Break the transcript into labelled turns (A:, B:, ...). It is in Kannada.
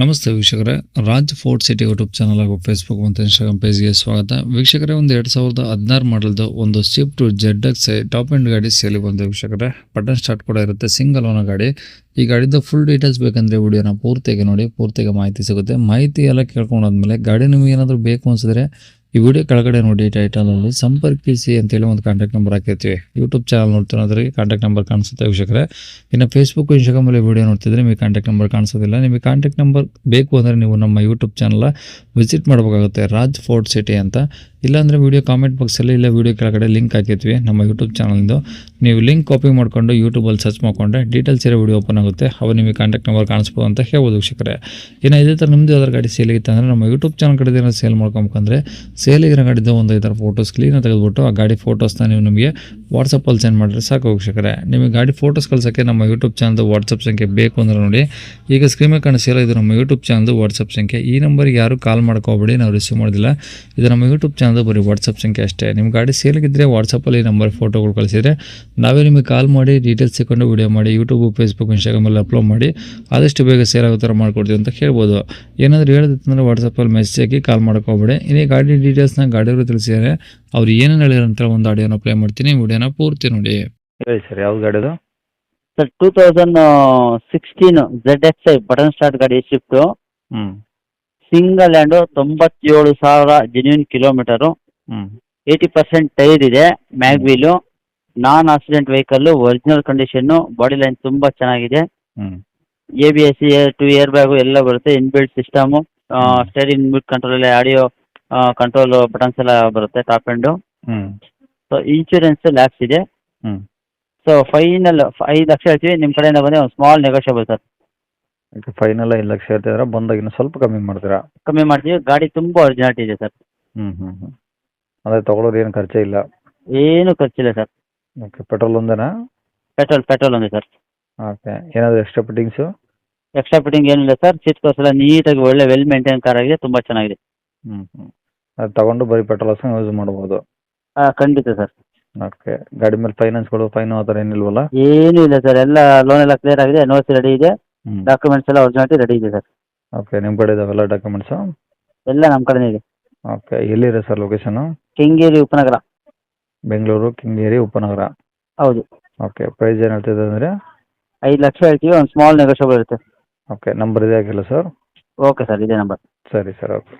A: ನಮಸ್ತೆ ವೀಕ್ಷಕರೇ, Raj fort city YouTube channel ಹಾಗೂ ಫೇಸ್ಬುಕ್ ಮತ್ತು ಇನ್ಸ್ಟಾಗ್ರಾಮ್ ಪೇಜ್ಗೆ ಸ್ವಾಗತ. ವೀಕ್ಷಕರೇ, ಒಂದು 2016 ಮಾಡಲ್ದು ಒಂದು ಸ್ವಿಫ್ಟ್ ZX ಟಾಪ್ ಎಂಡ್ ಗಾಡಿ ಸೇಲಿ ಬಂದ ವೀಕ್ಷಕರೇ. ಬಟನ್ ಸ್ಟಾರ್ಟ್ ಕೂಡ ಇರುತ್ತೆ, ಸಿಂಗಲ್ ಓನರ್ ಗಾಡಿ. ಈ ಗಾಡಿದ ಫುಲ್ ಡೀಟೇಲ್ಸ್ ಬೇಕಂದ್ರೆ ವಿಡಿಯೋನ ಪೂರ್ತಿಯಾಗಿ ನೋಡಿ, ಪೂರ್ತಿಯಾಗಿ ಮಾಹಿತಿ ಸಿಗುತ್ತೆ. ಮಾಹಿತಿ ಎಲ್ಲ ಕೇಳ್ಕೊಂಡಾದ್ಮೇಲೆ ಗಾಡಿ ನಿಮಗೆ ಏನಾದರೂ ಬೇಕು ಅನಿಸಿದ್ರೆ ಈ ವಿಡಿಯೋ ಕೆಳಗಡೆ ನೋಡಿ ಟೈಟಲಲ್ಲಿ ಸಂಪರ್ಕಿಸಿ ಅಂತೇಳಿ ಒಂದು ಕಾಂಟ್ಯಾಕ್ಟ್ ನಂಬರ್ ಹಾಕಿರ್ತೀವಿ. ಯೂಟ್ಯೂಬ್ ಚಾನಲ್ ನೋಡ್ತಿರೋದ್ರೆ ಕಾಂಟ್ಯಾಕ್ಟ್ ನಂಬರ್ ಕಾಣಿಸುತ್ತೆ ವೀಕ್ಷಕರೇ. ಇನ್ನು ಫೇಸ್ಬುಕ್ ಇನ್ಸ್ಟಾಗ್ರಾಮಲ್ಲಿ ವಿಡಿಯೋ ನೋಡ್ತಿದ್ರೆ ನಿಮಗೆ ಕಾಂಟ್ಯಾಕ್ಟ್ ನಂಬರ್ ಕಾಣಿಸೋದಿಲ್ಲ. ನಿಮಗೆ ಕಾಂಟ್ಯಾಕ್ಟ್ ನಂಬರ್ ಬೇಕು ಅಂದರೆ ನೀವು ನಮ್ಮ ಯೂಟ್ಯೂಬ್ ಚಾನಲ್ ವಿಸಿಟ್ ಮಾಡಬೇಕಾಗುತ್ತೆ, ರಾಜ್ ಫೋರ್ಟ್ ಸಿಟಿ ಅಂತ. ಇಲ್ಲಾಂದರೆ ವಿಡಿಯೋ ಕಾಮೆಂಟ್ ಬಾಕ್ಸಲ್ಲಿ ಇಲ್ಲ ವಿಡಿಯೋ ಕೆಳಗಡೆ ಲಿಂಕ್ ಹಾಕಿರ್ತೀವಿ ನಮ್ಮ ಯೂಟ್ಯೂಬ್ ಚಾನಲ್ದು. ನೀವು ಲಿಂಕ್ ಕಾಪಿ ಮಾಡಿಕೊಂಡು ಯೂಟ್ಯೂಬಲ್ಲಿ ಸರ್ಚ್ ಮಾಡಿಕೊಂಡ್ರೆ ಡೀಟೇಲ್ಸ್ ಇರೋ ವಿಡಿಯೋ ಓಪನ್ ಆಗುತ್ತೆ. ಅವು ನಿಮಗೆ ಕಾಂಟ್ಯಾಕ್ಟ್ ನಂಬರ್ ಕಾಣಿಸ್ಬೋದು ಅಂತ ಹೇಳ್ಬೋದು ವೀಕ್ಷಕರೇ. ಇನ್ನು ಇದೇ ಥರ ನಿಮ್ಮದು ಯಾವ್ದಾರು ಗಾಡಿ ಸೇಲಿಗಿತ್ತು ಅಂದರೆ ನಮ್ಮ ಯೂಟ್ಯೂಬ್ ಚಾನಲ್ ಕಡೆ ಏನಾದ್ರು ಸೇಲ್ ಮಾಡ್ಕೊಬೇಕಂದ್ರೆ ಸೇಲಿಗಿರೋ ಗಾಡಿದ್ದು ಒಂದು 5 ಫೋಟೋಸ್ ಕ್ಲೀನಾಗಿ ತೆಗೆದುಬಿಟ್ಟು ಆ ಗಾಡಿ ಫೋಟೋಸ್ನ ನೀವು ನಮಗೆ ವಾಟ್ಸಪ್ಪಲ್ಲಿ ಸೆಂಡ್ ಮಾಡಿದ್ರೆ ಸಾಕು ವೀಕ್ಷಕರೇ. ನಿಮಗೆ ಗಾಡಿ ಫೋಟೋಸ್ ಕಳ್ಸೋಕ್ಕೆ ನಮ್ಮ ಯೂಟ್ಯೂಬ್ ಚಾನಲ್ದು ವಾಟ್ಸಪ್ ಸಂಖ್ಯೆ ಬೇಕು ಅಂದರೆ ನೋಡಿ, ಈಗ ಸ್ಕ್ರೀನ್ ಮೇಲೆ ಕಾಣಿಸಿರೋ ಇದು ನಮ್ಮ ಯೂಟ್ಯೂಬ್ ಚಾನಲ್ದು ವಾಟ್ಸಪ್ ಸಂಖ್ಯೆ. ಈ ನಂಬರ್ಗೆ ಯಾರು ಕಾಲ್ ಮಾಡ್ಕೋಬೇಡಿ, ನಾವು ರಿಸೀವ್ ಮಾಡೋದಿಲ್ಲ. ಇದು ನಮ್ಮ ಯೂಟ್ಯೂಬ್ ಚಾನಲ್ದು ಬರೀ ವಾಟ್ಸಪ್ ಸಂಖ್ಯೆ ಅಷ್ಟೇ. ನಿಮ್ಮ ಗಾಡಿ ಸೇಲಿಗಿದ್ದರೆ ವಾಟ್ಸಪ್ಪಲ್ಲಿ ನಂಬರ್ ಫೋಟೋಗಳು ಕಳಿಸಿದರೆ ನಾವೇ ನಿಮಗೆ ಕಾಲ್ ಮಾಡಿ ಡೀಟೇಲ್ಸ್ ಸಿಕ್ಕೊಂಡು ವಿಡಿಯೋ ಮಾಡಿ ಯೂಟ್ಯೂಬ್, ಫೇಸ್ಬುಕ್, ಇನ್ಸ್ಟಾಗ್ರಾಮಲ್ಲಿ ಅಪ್ಲೋಡ್ ಮಾಡಿ ಆದಷ್ಟು ಬೇಗ ಸೇಲ್ ಆಗೋ ಥರ ಮಾಡ್ಕೊಡ್ತೀವಿ ಅಂತ ಹೇಳ್ಬೋದು. ಏನಾದರೂ ಹೇಳಿದ್ರೆ ವಾಟ್ಸಪ್ಪಲ್ಲಿ ಮೆಸೇಜ್ ಹಾಕಿ ಕಾಲ್ ಮಾಡ್ಕೋಬೇಡಿ. ಇನ್ನೇ ಗಾಡಿ ಡೀಟೇಲ್ಸ್ನ ಗಾಡಿಯವರು ತಿಳಿಸಿದರೆ ಅವ್ರು ಏನೇನು ಹೇಳಿರಂತ ಒಂದು ಆಡಿಯೋನ ಪ್ಲೇ ಮಾಡ್ತೀನಿ, ವಿಡಿಯೋನ ಪೂರ್ತಿ ನೋಡಿ.
B: ಹೇಳಿ ಸರ್, ಯಾವ್ದು ಗಾಡಿದು?
C: ಸರ್ 2016 ZX ಬಟನ್ ಸ್ಟಾರ್ಟ್ ಗಾಡಿ ಸ್ವಿಫ್ಟು,
B: ಹ್ಞೂ
C: ಸಿಂಗಲ್ ಹ್ಯಾಂಡು, 97,000 ಜೆನ್ಯೂನ್ ಕಿಲೋಮೀಟರು,
B: ಹ್ಞೂ
C: 80% ಟೈರ್ ಇದೆ, ಮ್ಯಾಗ್ ವೀಲು, ನಾನ್ accident vehicle, original condition, body line ತುಂಬ ಚೆನ್ನಾಗಿದೆ.
B: ಹ್ಞೂ
C: ABS 2 ಇಯರ್ ಬ್ಯಾಗು ಎಲ್ಲ ಬರುತ್ತೆ, inbuilt system, steering mute control ಎಲ್ಲ, ಆಡಿಯೋ ಕಂಟ್ರೋಲ್ ಬಟನ್ಸ್ ಎಲ್ಲ ಬರುತ್ತೆ, ಟಾಪ್ ಎಂಡು.
B: ಹ್ಞೂ
C: ಸೊ ಇನ್ಶೂರೆನ್ಸ್ ಲ್ಯಾಕ್ಸ್ ಇದೆ.
B: ಹ್ಞೂ
C: ಸೊ ಫೈನಲ್ 5 ಲಕ್ಷ ಹೇಳ್ತೀವಿ, ನಿಮ್ಮ ಕಡೆಯಿಂದ ಬಂದರೆ ಒಂದು ಸ್ಮಾಲ್ ನೆಗೋಷಿಯಬಲ್ ಸರ್.
B: ಈಗ ಫೈನಲ್ 5 ಲಕ್ಷ ಹೇಳ್ತಿದ್ರೆ ಬಂದಾಗ ಇನ್ನೂ ಸ್ವಲ್ಪ ಕಮ್ಮಿ ಮಾಡ್ತೀರಾ?
C: ಕಮ್ಮಿ ಮಾಡ್ತೀವಿ. ಗಾಡಿ ತುಂಬ ಒರಿಜಿನಾಲಿಟಿ ಇದೆ ಸರ್.
B: ಹ್ಞೂ ಹ್ಞೂ ಹ್ಞೂ ಅದೇ ತೊಗೊಳೋದು ಏನು ಖರ್ಚೇ ಇಲ್ಲ?
C: ಏನು ಖರ್ಚಿಲ್ಲ ಸರ್.
B: ಓಕೆ, ಪೆಟ್ರೋಲ್ ಒಂದೇನಾ?
C: ಪೆಟ್ರೋಲ್ ಒಂದೇ ಸರ್.
B: ಓಕೆ, ಏನಾದರೂ ಎಕ್ಸ್ಟ್ರಾ ಫಿಟ್ಟಿಂಗ್ಸು?
C: ಎಕ್ಸ್ಟ್ರಾ ಫಿಟ್ಟಿಂಗ್ ಏನಿಲ್ಲ ಸರ್. ಸೀಟ್ ಕವರ್ಸ್ ಎಲ್ಲ ನೀಟಾಗಿ ಒಳ್ಳೆ ವೆಲ್ ಮೇಂಟೈನ್ ಕಾರ್ ಆಗಿದೆ, ತುಂಬ ಚೆನ್ನಾಗಿದೆ.
B: ಹ್ಞೂ ಹ್ಞೂ ಅದು ತೊಗೊಂಡು ಬರೀ ಪೆಟ್ರೋಲ್ ಹಾಕ್ಸ್ಕೊಂಡು ಯೂಸ್ ಮಾಡ್ಬೋದು?
C: ಖಂಡಿತ ಸರ್.
B: ಓಕೆ, ಗಾಡಿ ಮೇಲೆ ಫೈನಾನ್ಸ್ಗಳು ಆ ಥರ ಏನಿಲ್ವಲ್ಲ?
C: ಏನೂ ಇಲ್ಲ ಸರ್, ಎಲ್ಲ ಲೋನ್ ಎಲ್ಲ ಕ್ಲಿಯರ್ ಆಗಿದೆ, NOC ರೆಡಿ ಇದೆ,
B: ಹ್ಞೂ
C: ಡಾಕ್ಯುಮೆಂಟ್ಸ್ ಎಲ್ಲ ಒರಿಜಿನಾಲಿಟಿ ರೆಡಿ ಇದೆ ಸರ್.
B: ಓಕೆ, ನಿಮ್ಮ ಕಡೆ ಇದಾವೆಲ್ಲ ಡಾಕ್ಯುಮೆಂಟ್ಸು?
C: ಎಲ್ಲ ನಮ್ಮ ಕಡೆನೇ ಇದೆ.
B: ಓಕೆ, ಎಲ್ಲಿದೆ ಸರ್ ಲೊಕೇಶನು?
C: ಕೆಂಗೇರಿ ಉಪನಗರ.
B: ಬೆಂಗಳೂರು ಕೆಂಗೇರಿ ಉಪನಗರ.
C: ಹೌದು.
B: ಓಕೆ, ಪ್ರೈಸ್ ಏನು ಹೇಳ್ತಿದೆ ಅಂದರೆ?
C: 5 ಲಕ್ಷ ಹೇಳ್ತೀವಿ, ಒಂದು ಸ್ಮಾಲ್ ನೆಗೋಷಿಯಬಲ್ ಇರುತ್ತೆ.
B: ಓಕೆ, ನಂಬರ್ ಇದೆ ಹಾಕಿಲ್ಲ ಸರ್?
C: ಓಕೆ ಸರ್, ಇದೇ ನಂಬರ್.
B: ಸರಿ ಸರ್, ಓಕೆ.